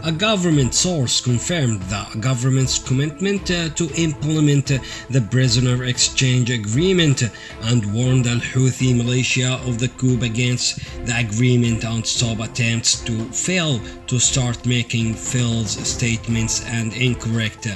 A government source confirmed the government's commitment to implement the prisoner exchange agreement and warned Al-Houthi militia of the coup against the agreement and stop attempts to fail to start making false statements and incorrect.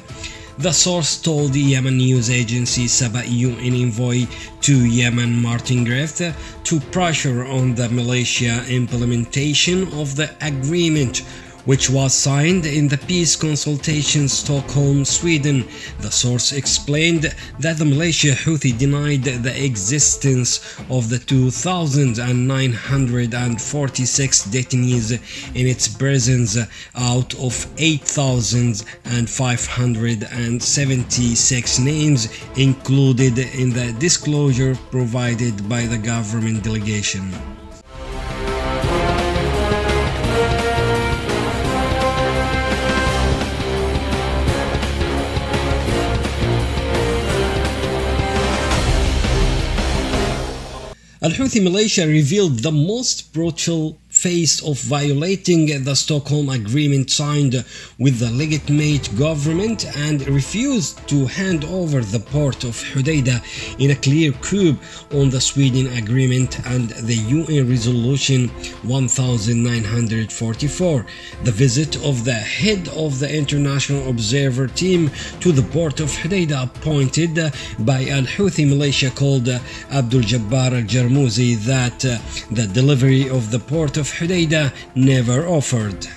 The source told the Yemen news agency Saba UN envoy to Yemen Martin Griffith to pressure on the militia implementation of the agreement, which was signed in the peace consultation Stockholm, Sweden. The source explained that the militia Houthi denied the existence of the 2,946 detainees in its prisons out of 8,576 names included in the disclosure provided by the government delegation. Al-Houthi militia revealed the most brutal face of violating the Stockholm Agreement signed with the legitimate government and refused to hand over the port of Hodeidah in a clear coup on the Sweden Agreement and the UN Resolution 1944. The visit of the head of the International Observer Team to the port of Hodeidah appointed by Al-Houthi militia called Abdul Jabbar al-Jarmuzi that the delivery of the port of Hodeidah never offered.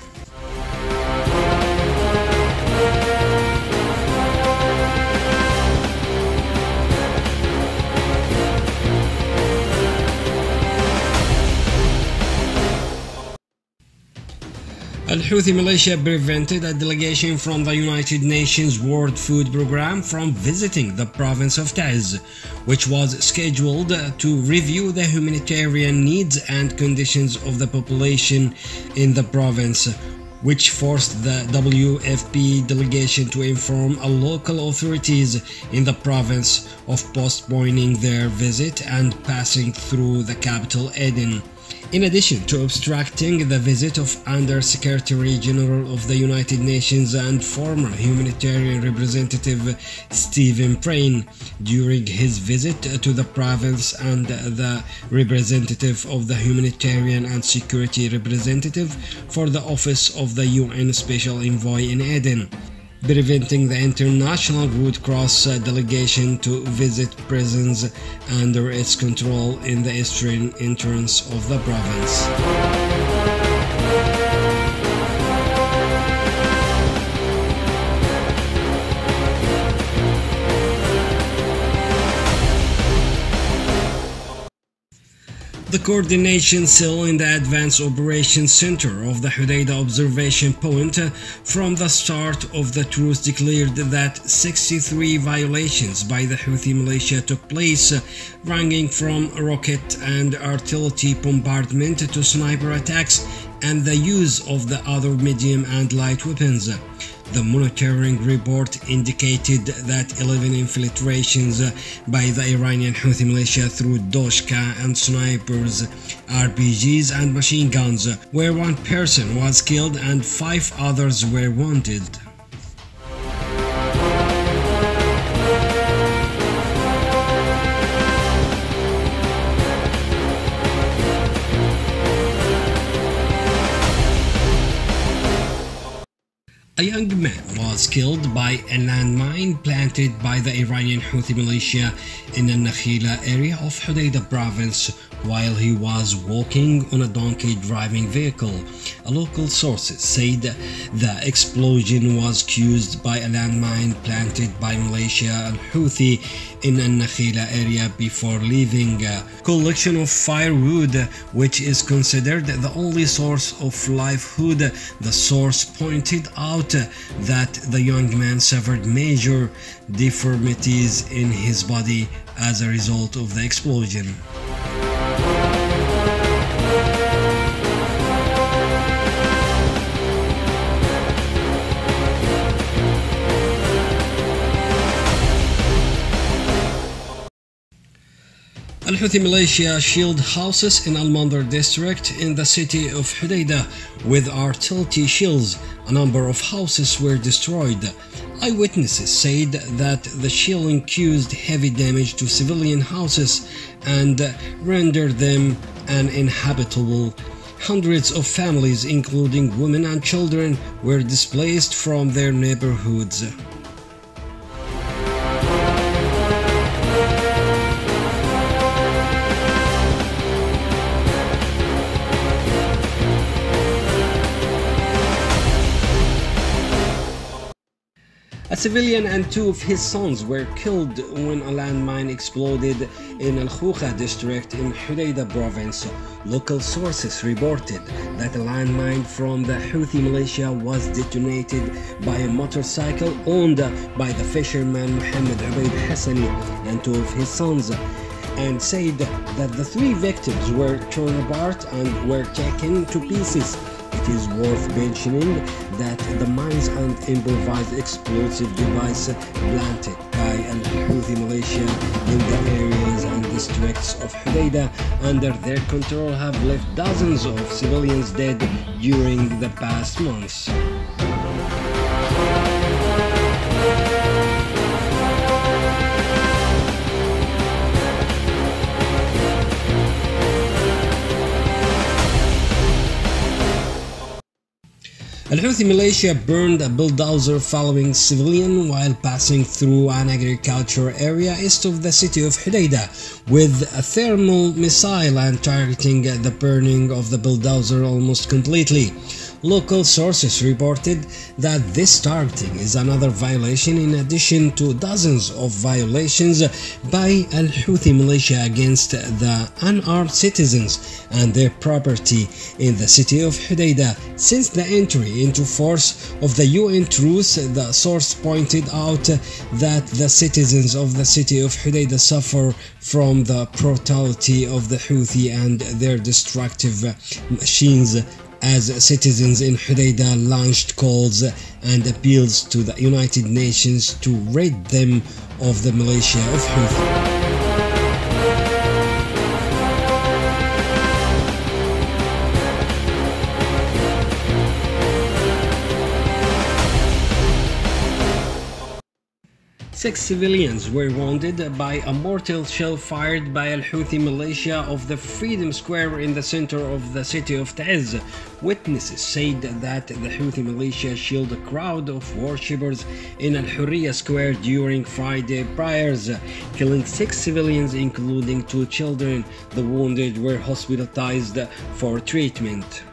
Al-Houthi militia prevented a delegation from the United Nations World Food Programme from visiting the province of Taiz, which was scheduled to review the humanitarian needs and conditions of the population in the province, which forced the WFP delegation to inform local authorities in the province of postponing their visit and passing through the capital Aden. In addition to obstructing the visit of Under-Secretary General of the United Nations and former humanitarian representative Stephen Prain during his visit to the province, and the representative of the humanitarian and security representative for the office of the UN Special Envoy in Aden, preventing the International Red Cross delegation to visit prisons under its control in the eastern entrance of the province. The coordination cell in the Advanced Operations Center of the Hodeidah Observation Point from the start of the truce declared that 63 violations by the Houthi militia took place, ranging from rocket and artillery bombardment to sniper attacks and the use of the other medium and light weapons. The monitoring report indicated that 11 infiltrations by the Iranian Houthi militia through Doshka and snipers, RPGs and machine guns, where one person was killed and 5 others were wounded. A young man was killed by a landmine planted by the Iranian Houthi militia in the Nakhila area of Hodeidah province while he was walking on a donkey-driving vehicle. Local sources said the explosion was caused by a landmine planted by militia al-Houthi in the Nakhila area before leaving a collection of firewood, which is considered the only source of livelihood. The source pointed out that the young man suffered major deformities in his body as a result of the explosion. Al-Houthi militia shelled houses in Al-Mandar district in the city of Hodeidah with artillery shells. A number of houses were destroyed. Eyewitnesses said that the shelling caused heavy damage to civilian houses and rendered them uninhabitable. Hundreds of families, including women and children, were displaced from their neighborhoods. A civilian and two of his sons were killed when a landmine exploded in Al-Khoucha district in Hodeidah province. Local sources reported that a landmine from the Houthi militia was detonated by a motorcycle owned by the fisherman Mohammed Ubaid Hassani and two of his sons, and said that the three victims were torn apart and were taken to pieces. It is worth mentioning that the mines and improvised explosive device planted by Al-Houthi militia in the areas and districts of Hodeidah under their control have left dozens of civilians dead during the past months. Al-Houthi militia burned a bulldozer following civilian while passing through an agricultural area east of the city of Hodeidah with a thermal missile and targeting the burning of the bulldozer almost completely. Local sources reported that this targeting is another violation in addition to dozens of violations by Al-Houthi militia against the unarmed citizens and their property in the city of Hodeidah. Since the entry into force of the UN truce, the source pointed out that the citizens of the city of Hodeidah suffer from the brutality of the Houthi and their destructive machines, as citizens in Hodeidah launched calls and appeals to the United Nations to rid them of the militia of Houthi. 6 civilians were wounded by a mortar shell fired by Al-Houthi militia of the Freedom Square in the center of the city of Taiz. Witnesses said that the Houthi militia shelled a crowd of worshippers in Al-Hurriya Square during Friday prayers, killing 6 civilians including 2 children. The wounded were hospitalized for treatment.